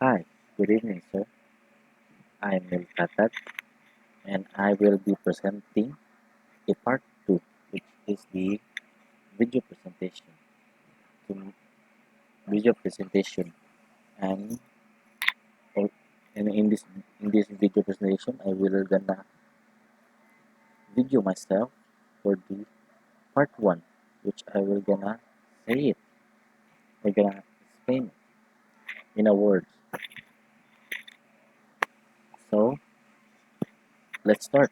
Hi, good evening, sir. I'm Tatad, and I will be presenting a part 2, which is the video presentation. To video presentation, and, al- and in this video presentation, I will gonna video myself for the part 1, which I will gonna say it. I gonna explain it in a words. So let's start.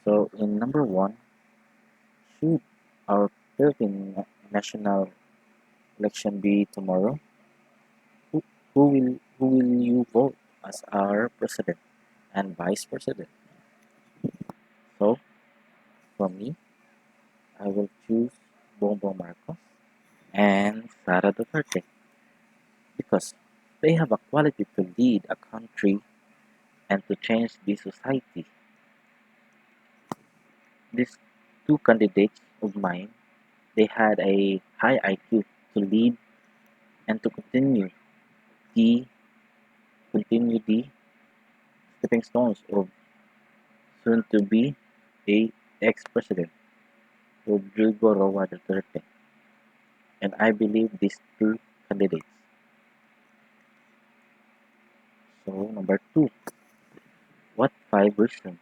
So in number 1, should our Philippine national election be tomorrow? Who, who will you vote as our president and vice president? So for me, I will choose Bongbong Marcos and Sara Duterte because they have a quality to lead a country and to change the society. These two candidates of mine, they had a high IQ to lead and to the continue the stepping stones of soon to be a ex-president Rodrigo Roa Duterte. And I believe these two candidates. So number 2, what 5 reasons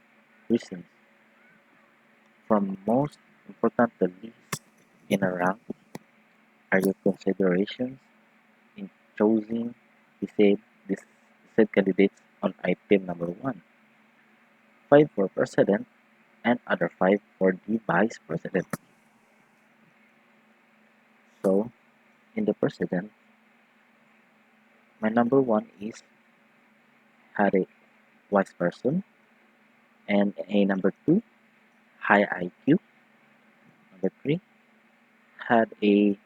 from most important to least in a rank are your considerations in choosing the said candidates on item number 1? 5 for president and other 5 for the vice president. So in the president, my number 1 is had a wise person, and a number 2, high IQ. Number 3, had a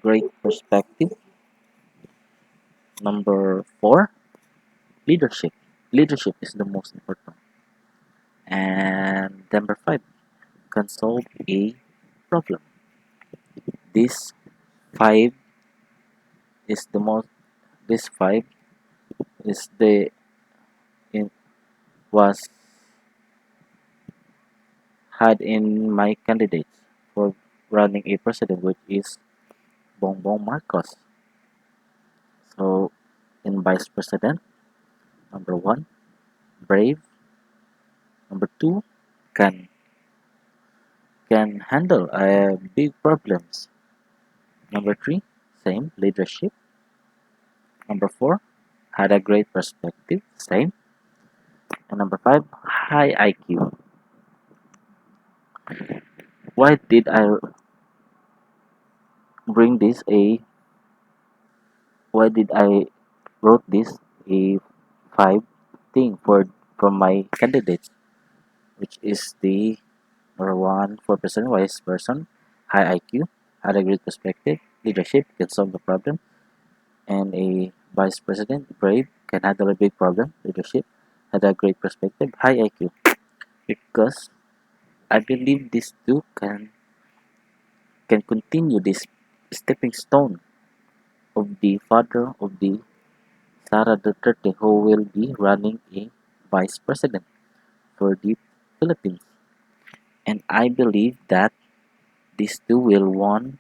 great perspective. Number 4, leadership. Leadership is the most important. And number 5, can solve a problem. This 5 is the most. This 5 is the in, was had in my candidates for running a president, which is Bongbong Marcos. So in vice president, number 1, brave. Number 2, can can handle big problems. Number 3, same leadership. Number 4, had a great perspective, same. And number 5, high IQ. Why did I bring this a why did I wrote this a 5 thing for my candidates, which is the number 1 for president, wise person, high IQ, had a great perspective, leadership, can solve the problem, and a vice president, brave, can handle a big problem, leadership, had a great perspective, high IQ. Because I believe these two can continue this stepping stone of the father of the Sara Duterte, who will be running a vice president for the Philippines. And I believe that these two will won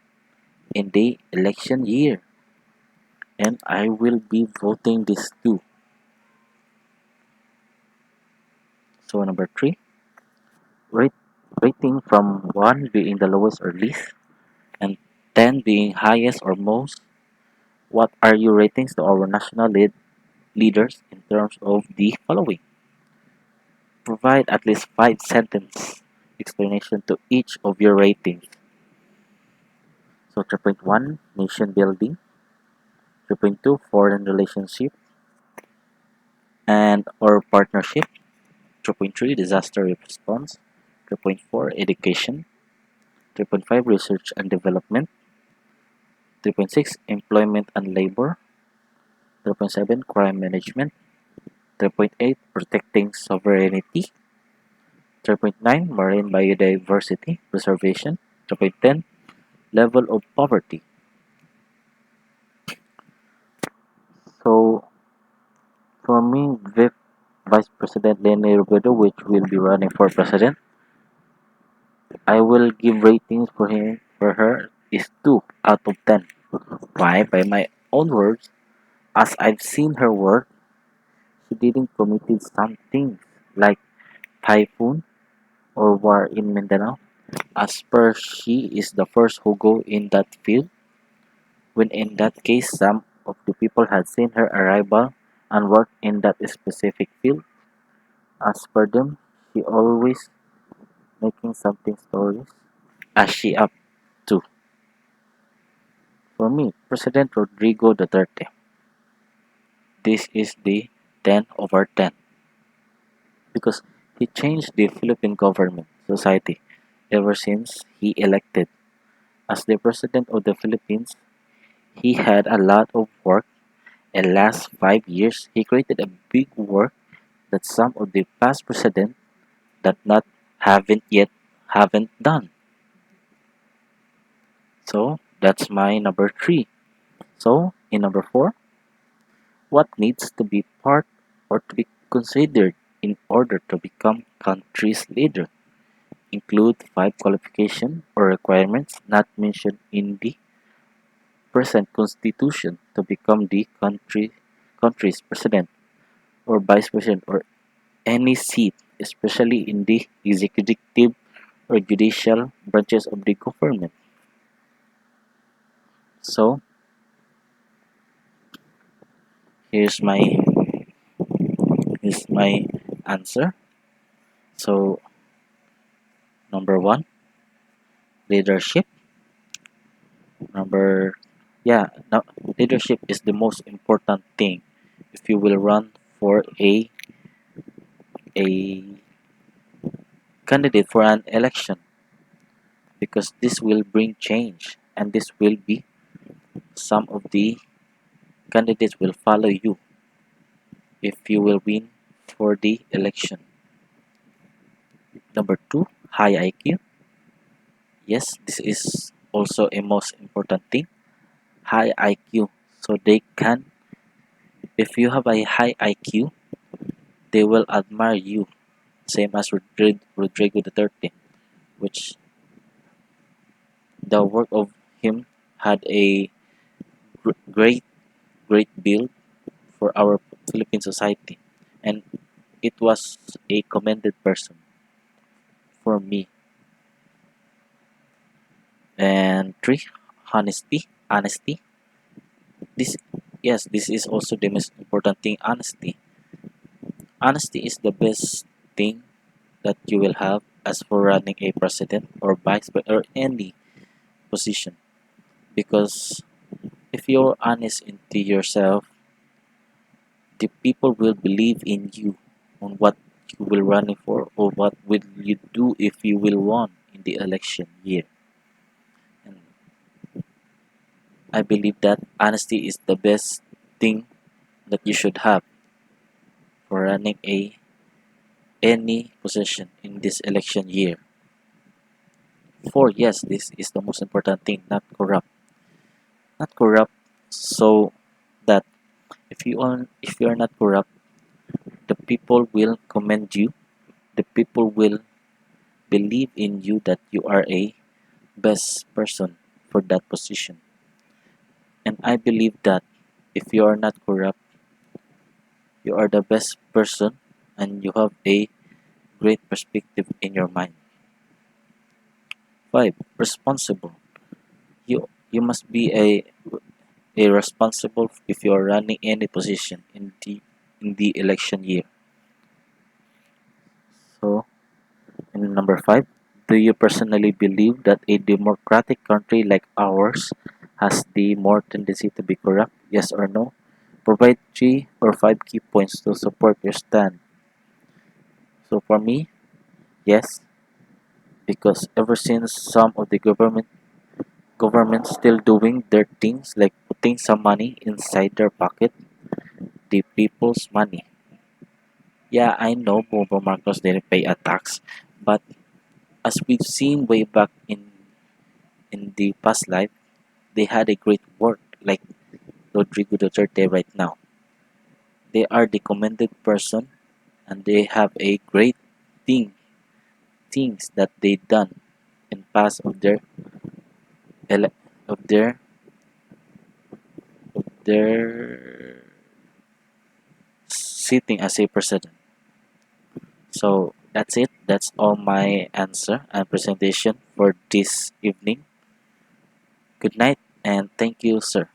in the election year. And I will be voting these two. So number 3, rate, rating from 1 being the lowest or least and 10 being highest or most. What are your ratings to our national leaders in terms of the following? Provide at least 5 sentence explanation to each of your ratings. So 3.1, nation building. 3.2, foreign relationship and or partnership. 3.3, disaster response. 3.4, education. 3.5, research and development. 3.6, employment and labor. 3.7, crime management. 3.8, protecting sovereignty. 3.9, marine biodiversity preservation. 3.10, level of poverty. me, Vice President Leni Robredo, which will be running for president, I will give ratings for her is 2 out of 10. Why? By my own words, as I've seen her work, she didn't committed some things like typhoon or war in Mindanao. As per she is the first who go in that field, when in that case some of the people had seen her arrival and work in that specific field. As per them, she always making something stories as she up to. For me, President Rodrigo Duterte, this is the 10 over 10 because he changed the Philippine government society ever since he elected. As the President of the Philippines, he had a lot of work and last 5 years he created a big work that some of the past presidents that not haven't done. So that's my number 3. So in number 4, what needs to be part or to be considered in order to become country's leader? Include 5 qualifications or requirements not mentioned in the present constitution to become the country's president or vice president or any seat, especially in the executive or judicial branches of the government. So here's my here's my answer. So number 1, leadership. Number yeah, no, leadership is the most important thing if you will run for a candidate for an election because this will bring change and this will be some of the candidates will follow you if you will win for the election. Number 2, high IQ. Yes, this is also a most important thing. High IQ. So they can, if you have a high IQ, they will admire you. Same as Rodrigo Duterte, which the work of him had a great, great build for our Philippine society. And it was a commended person for me. And 3, honesty. Honesty. This yes, this is also the most important thing. Honesty. Honesty is the best thing that you will have as for running a president or vice or any position. Because if you're honest into yourself, the people will believe in you on what you will running for or what will you do if you will won in the election year. And I believe that honesty is the best thing that you should have for running a any position in this election year. 4, yes, this is the most important thing, not corrupt. Not corrupt so that if you are not corrupt, the people will commend you. The people will believe in you that you are a best person for that position. And I believe that if you are not corrupt, you are the best person and you have a great perspective in your mind. 5, responsible. You must be a responsible if you are running any position in the election year. So in number 5, do you personally believe that a democratic country like ours has the more tendency to be corrupt? Yes or no? Provide 3 or 5 key points to support your stand. So for me, yes, because ever since some of the government still doing their things like putting some money inside their pocket, the people's money. Yeah, I know Bobo Marcos didn't pay a tax, but as we've seen way back in the past life, they had a great work like Rodrigo Duterte right now. they are the commended person, and they have a great thing things that they done in past of their ele- of their sitting as a president. So that's it. That's all my answer and presentation for this evening. Good night and thank you, sir.